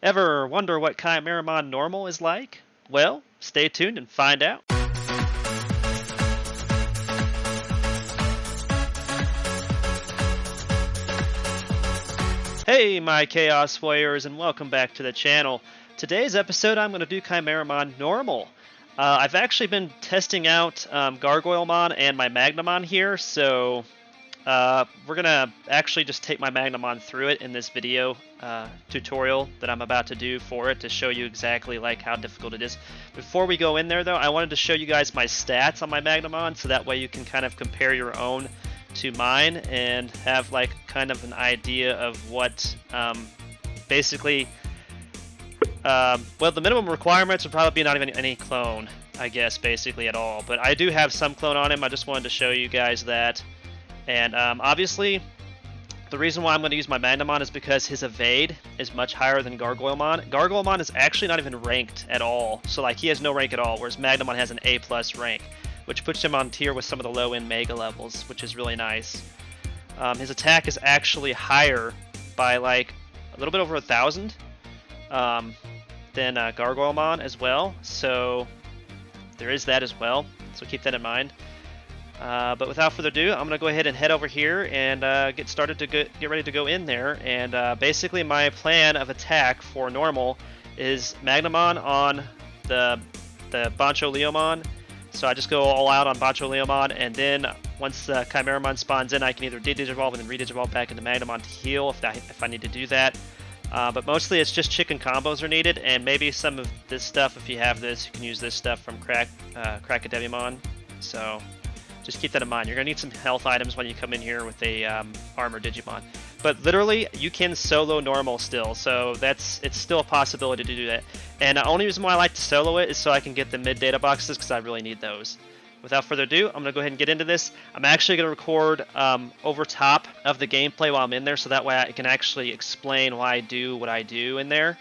Ever wonder what Chimeramon normal is like? Well, stay tuned and find out. Hey my Chaos Warriors, and welcome back to the channel. Today's episode I'm going to do Chimeramon normal. I've actually been testing out GargoyleMon and my Magnamon here, so we're going to actually just take my Magnamon through it in this video tutorial that I'm about to do for it to show you exactly like how difficult it is. Before we go in there though, I wanted to show you guys my stats on my Magnamon so that way you can kind of compare your own to mine and have like kind of an idea of what basically well, the minimum requirements would probably be not even any clone, I guess, basically at all, but I do have some clone on him. I just wanted to show you guys that. And obviously the reason why I'm going to use my Magnamon is because his evade is much higher than GargoyleMon. GargoyleMon is actually not even ranked at all, so like he has no rank at all, whereas Magnamon has an A+ rank, which puts him on tier with some of the low-end Mega levels, which is really nice. His attack is actually higher by like a little bit over 1,000 than GargoyleMon as well, so there is that as well, so keep that in mind. But without further ado, I'm going to go ahead and head over here and get started to get ready to go in there. And basically my plan of attack for normal is Magnamon on the BonchoLeomon. So I just go all out on BonchoLeomon, and then once the Chimeramon spawns in, I can either Digivolve and then Redigivolve back into Magnamon to heal if I need to do that. But mostly it's just chicken combos are needed, and maybe some of this stuff, if you have this, you can use this stuff from Digimon. So just keep that in mind. You're going to need some health items when you come in here with a armor Digimon. But literally, you can solo normal still, so it's still a possibility to do that. And the only reason why I like to solo it is so I can get the mid data boxes, because I really need those. Without further ado, I'm going to go ahead and get into this. I'm actually going to record over top of the gameplay while I'm in there, so that way I can actually explain why I do what I do in there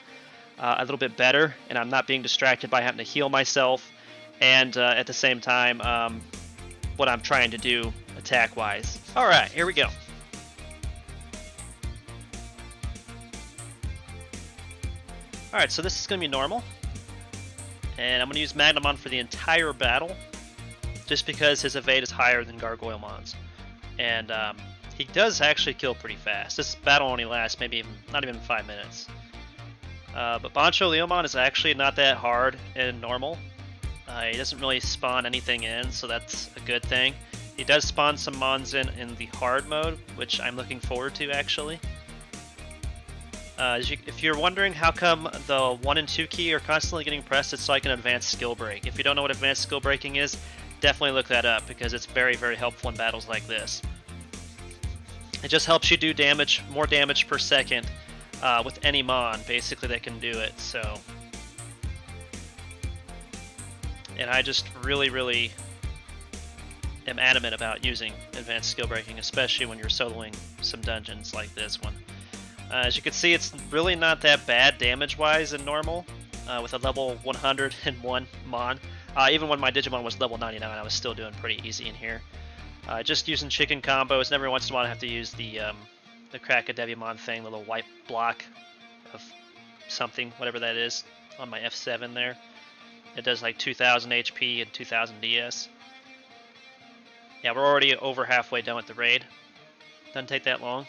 a little bit better, and I'm not being distracted by having to heal myself, and at the same time, what I'm trying to do attack-wise. Alright, here we go. Alright, so this is going to be normal, and I'm going to use Magnamon for the entire battle, just because his evade is higher than GargoyleMon's. And he does actually kill pretty fast. This battle only lasts maybe not even 5 minutes. But BonchoLeomon is actually not that hard in normal. He doesn't really spawn anything in, so that's a good thing. He does spawn some mons in the hard mode, which I'm looking forward to actually. If you're wondering how come the 1 and 2 key are constantly getting pressed, it's like an advanced skill break. If you don't know what advanced skill breaking is, definitely look that up, because it's very, very helpful in battles like this. It just helps you do damage, more damage per second with any mon, basically, that can do it. So, and I just really, really am adamant about using advanced skill breaking, especially when you're soloing some dungeons like this one. As you can see, it's really not that bad damage-wise in normal, with a level 101 mon. Even when my Digimon was level 99, I was still doing pretty easy in here. Just using chicken combos, and every once in a while I have to use the Digimon thing, the little white block of something, whatever that is, on my F7 there. It does like 2000 HP and 2000 DS. Yeah, we're already over halfway done with the raid. Doesn't take that long.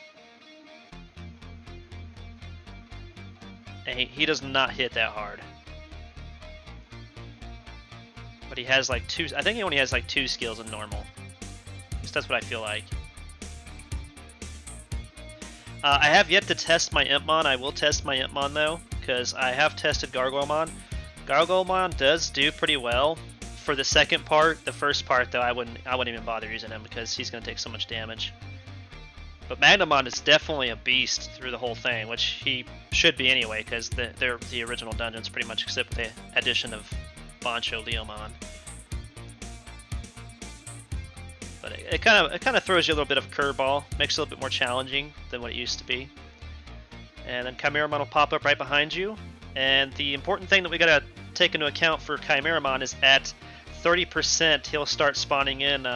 And he does not hit that hard. But he has like I think he only has like 2 skills in normal. At least that's what I feel like. I have yet to test my Impmon. I will test my Impmon though, because I have tested GargoyleMon. GargoyleMon does do pretty well for the second part. The first part though, I wouldn't even bother using him because he's going to take so much damage. But Magnamon is definitely a beast through the whole thing, which he should be anyway, because they're the original dungeons pretty much, except with the addition of BonchoLeomon. But it kind of throws you a little bit of a curveball, makes it a little bit more challenging than what it used to be. And then Chimeramon will pop up right behind you. And the important thing that we gotta take into account for Chimeramon is at 30% he'll start spawning in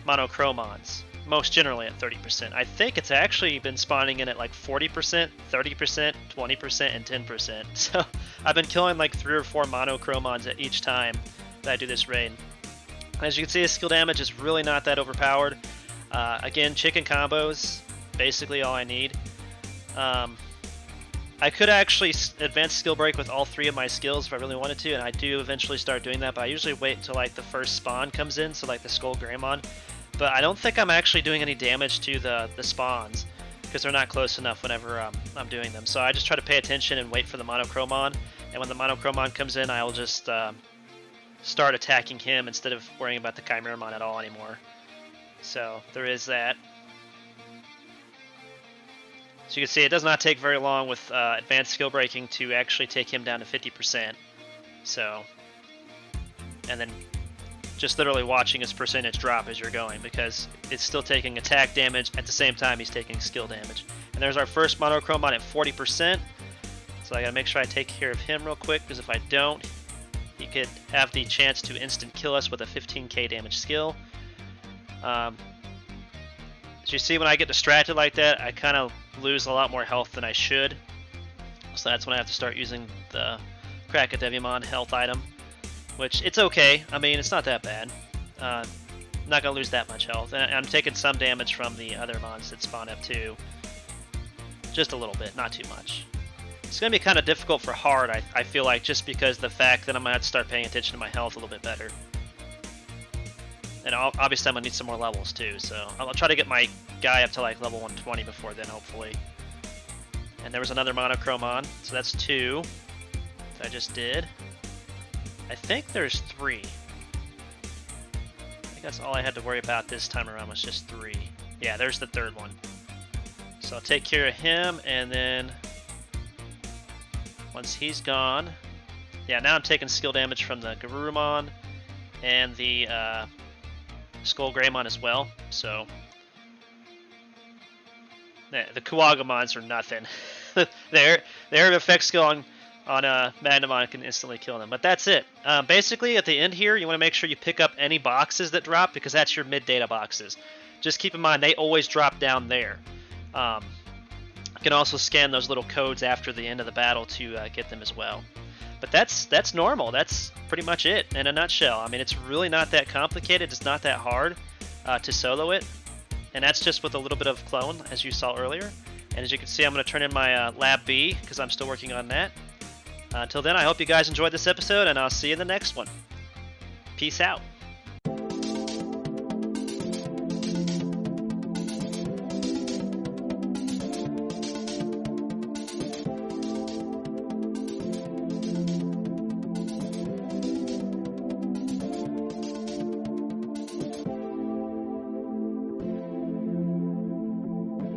Monochromons. most generally at 30%. I think it's actually been spawning in at like 40%, 30%, 20%, and 10%. So I've been killing like 3 or 4 monochromons at each time that I do this raid. As you can see, his skill damage is really not that overpowered. Again, chicken combos, basically all I need. I could actually advance skill break with all 3 of my skills if I really wanted to, and I do eventually start doing that, but I usually wait until like the first spawn comes in, so like the Skull Greymon. But I don't think I'm actually doing any damage to the spawns, because they're not close enough whenever I'm doing them. So I just try to pay attention and wait for the monochromon, and when the monochromon comes in, I'll just start attacking him instead of worrying about the Chimeramon at all anymore. So there is that. So you can see it does not take very long with advanced skill breaking to actually take him down to 50%. So, and then just literally watching his percentage drop as you're going, because it's still taking attack damage at the same time he's taking skill damage. And there's our first monochromon at 40%. So I gotta make sure I take care of him real quick, because if I don't, he could have the chance to instant kill us with a 15k damage skill. As you see, when I get distracted like that, I kind of lose a lot more health than I should. So that's when I have to start using the Digimon health item, which it's okay. I mean, it's not that bad. I'm not going to lose that much health. And I'm taking some damage from the other mons that spawn up too. Just a little bit, not too much. It's going to be kind of difficult for hard, I feel like, just because the fact that I'm going to have to start paying attention to my health a little bit better. And obviously I'm going to need some more levels too, so I'll try to get my guy up to like level 120 before then, hopefully. And there was another monochromon, so that's 2 that I just did. I think there's 3. I think that's all I had to worry about this time around, was just 3. Yeah, there's the 3rd one. So I'll take care of him, and then once he's gone, yeah, now I'm taking skill damage from the Garurumon and the Skull Greymon as well. So the Kuwagamons are nothing. their effect skill on Magnamon can instantly kill them. But that's it. Basically, at the end here, you want to make sure you pick up any boxes that drop, because that's your mid data boxes. Just keep in mind they always drop down there. You can also scan those little codes after the end of the battle to get them as well. But that's normal. That's pretty much it in a nutshell. I mean, it's really not that complicated. It's not that hard to solo it. And that's just with a little bit of clone, as you saw earlier. And as you can see, I'm going to turn in my Lab B, because I'm still working on that. Until then, I hope you guys enjoyed this episode, and I'll see you in the next one. Peace out.